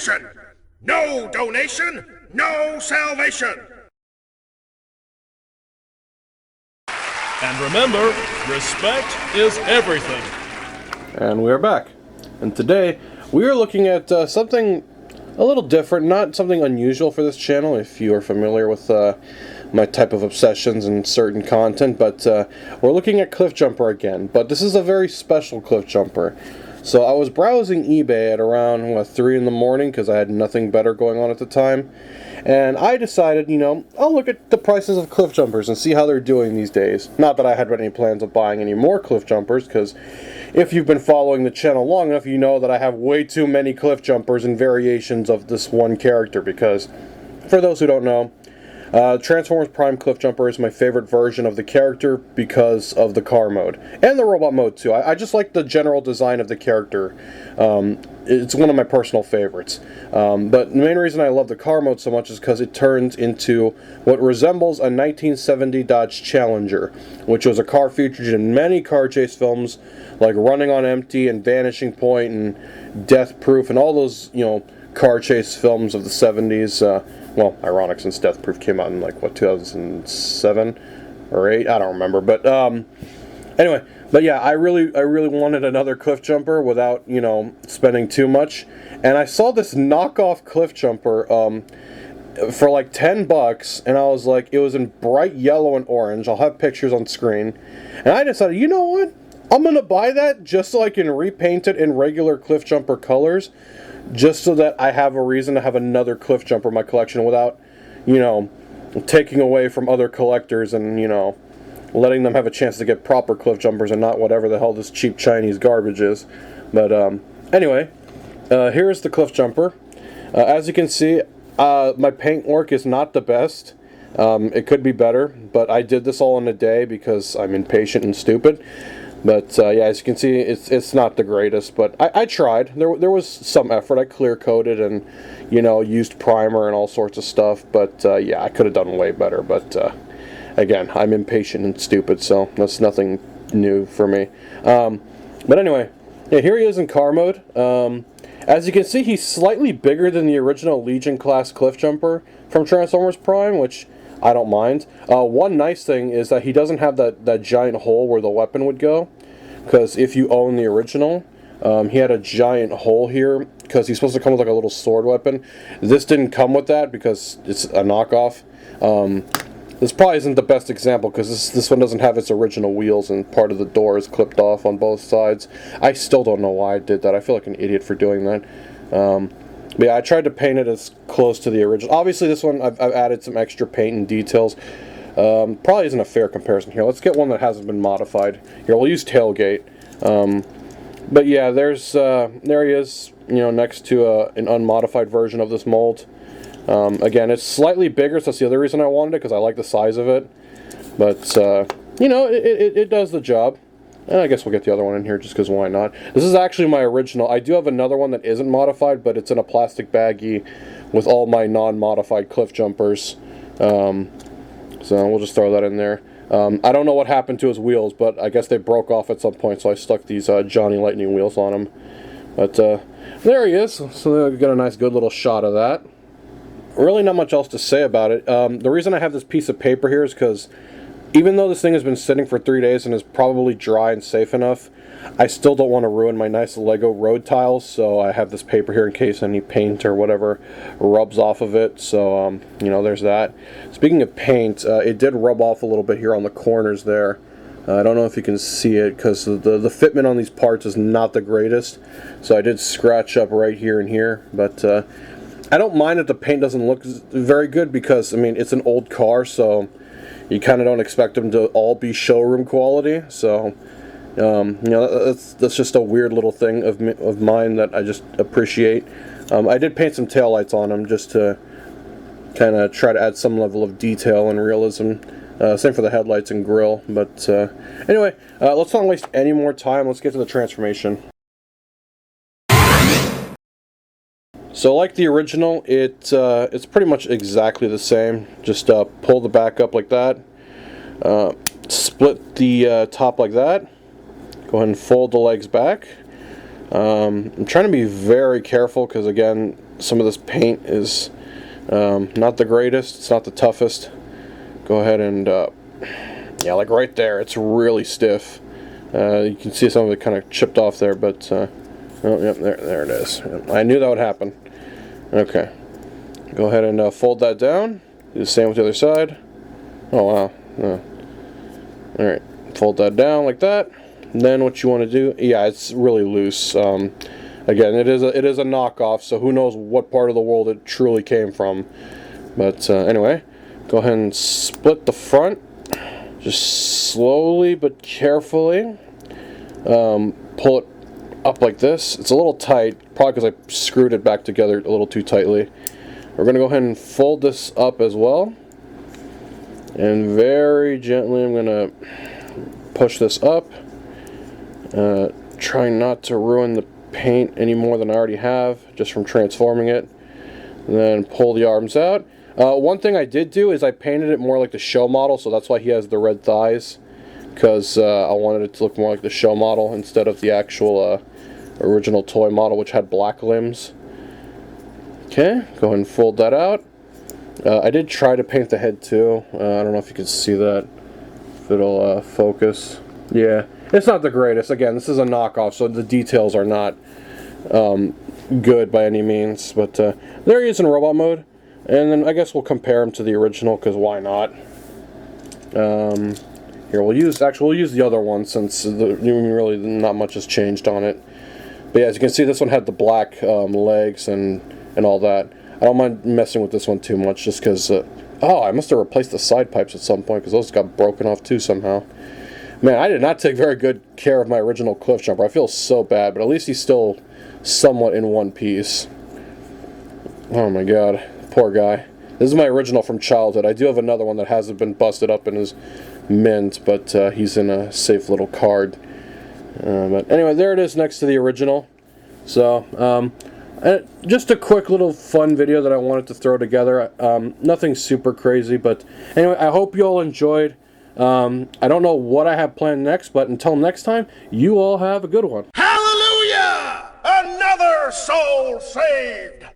nation! No donation, no salvation! And remember, respect is everything. And we are back. And today, we are looking at something a little different, not something unusual for this channel, if you are familiar with my type of obsessions and certain content, but we're looking at Cliffjumper again. But this is a very special Cliffjumper. So I was browsing eBay at around 3 in the morning because I had nothing better going on at the time, and I decided, I'll look at the prices of Cliffjumpers and see how they're doing these days. Not that I had any plans of buying any more Cliffjumpers, because if you've been following the channel long enough, you know that I have way too many Cliffjumpers and variations of this one character, because for those who don't know, Transformers Prime Cliffjumper is my favorite version of the character because of the car mode. And the robot mode too. I just like the general design of the character. It's one of my personal favorites. But the main reason I love the car mode so much is because it turns into what resembles a 1970 Dodge Challenger, which was a car featured in many car chase films like Running on Empty and Vanishing Point and Death Proof and all those, car chase films of the 70s. Well, ironic since Death Proof came out in 2007 or 8, I don't remember. But anyway, but yeah, I really wanted another Cliffjumper without spending too much, and I saw this knockoff Cliffjumper for like $10, and I was like, it was in bright yellow and orange. I'll have pictures on screen, and I decided, you know what? I'm gonna buy that just so I can repaint it in regular Cliffjumper colors, just so that I have a reason to have another Cliffjumper in my collection without, taking away from other collectors and, letting them have a chance to get proper Cliffjumpers and not whatever the hell this cheap Chinese garbage is. But, anyway, here's the Cliffjumper. As you can see, my paint work is not the best. It could be better, but I did this all in a day because I'm impatient and stupid. But yeah, as you can see, it's not the greatest, but I tried. There was some effort. I clear coated and used primer and all sorts of stuff. But yeah, I could have done way better. But again, I'm impatient and stupid, so that's nothing new for me. But anyway, yeah, here he is in car mode. As you can see, he's slightly bigger than the original Legion class Cliffjumper from Transformers Prime, which I don't mind. One nice thing is that he doesn't have that giant hole where the weapon would go, because if you own the original, he had a giant hole here, because he's supposed to come with like a little sword weapon. This didn't come with that because it's a knockoff. This probably isn't the best example, because this one doesn't have its original wheels, and part of the door is clipped off on both sides. I still don't know why I did that. I feel like an idiot for doing that. But yeah, I tried to paint it as close to the original. Obviously, this one, I've added some extra paint and details. Probably isn't a fair comparison here. Let's get one that hasn't been modified. Here, we'll use Tailgate. But yeah, there he is, next to an unmodified version of this mold. Again, it's slightly bigger, so that's the other reason I wanted it, because I like the size of it. But, it does the job. And I guess we'll get the other one in here just because why not. This is actually my original. I do have another one that isn't modified, but it's in a plastic baggie with all my non-modified Cliffjumpers. So we'll just throw that in there. I don't know what happened to his wheels, but I guess they broke off at some point, so I stuck these Johnny Lightning wheels on him. But there he is. So we got a nice good little shot of that. Really not much else to say about it. The reason I have this piece of paper here is because even though this thing has been sitting for 3 days and is probably dry and safe enough, I still don't want to ruin my nice Lego road tiles, so I have this paper here in case any paint or whatever rubs off of it. So, there's that. Speaking of paint, it did rub off a little bit here on the corners there. I don't know if you can see it because the fitment on these parts is not the greatest, so I did scratch up right here and here, but I don't mind that the paint doesn't look very good because, it's an old car, so you kind of don't expect them to all be showroom quality. So, that's just a weird little thing of mine that I just appreciate. I did paint some taillights on them just to kind of try to add some level of detail and realism. Same for the headlights and grille. But anyway, let's not waste any more time. Let's get to the transformation. So like the original, it's pretty much exactly the same. Just pull the back up like that, split the top like that, go ahead and fold the legs back. I'm trying to be very careful because again, some of this paint is not the greatest. It's not the toughest. Go ahead and, yeah, like right there, it's really stiff. You can see some of it kind of chipped off there, but, oh, yep, there it is. I knew that would happen. Okay. Go ahead and fold that down. Do the same with the other side. Oh, wow. Alright, fold that down like that. And then what you want to do, yeah, it's really loose. Again, it is a knockoff, so who knows what part of the world it truly came from. But anyway, go ahead and split the front. Just slowly but carefully. Pull it up like this. It's a little tight, probably because I screwed it back together a little too tightly. We're going to go ahead and fold this up as well. And very gently I'm going to push this up. Trying not to ruin the paint any more than I already have, just from transforming it. And then pull the arms out. One thing I did do is I painted it more like the show model, so that's why he has the red thighs. Because I wanted it to look more like the show model instead of the actual original toy model, which had black limbs. Okay, go ahead and fold that out. I did try to paint the head too. I don't know if you can see that. If it'll focus. Yeah, it's not the greatest. Again, this is a knockoff, so the details are not good by any means. But there he is in robot mode. And then I guess we'll compare him to the original, because why not? Here, we'll use the other one, since really not much has changed on it. But yeah, as you can see, this one had the black legs and all that. I don't mind messing with this one too much, just because, oh, I must have replaced the side pipes at some point, because those got broken off too somehow. Man, I did not take very good care of my original Cliffjumper. I feel so bad, but at least he's still somewhat in one piece. Oh my god, poor guy. This is my original from childhood. I do have another one that hasn't been busted up and is mint, but he's in a safe little card. But anyway, there it is next to the original. So, just a quick little fun video that I wanted to throw together. Nothing super crazy, but anyway, I hope you all enjoyed. I don't know what I have planned next, but until next time, you all have a good one. Hallelujah! Another soul saved!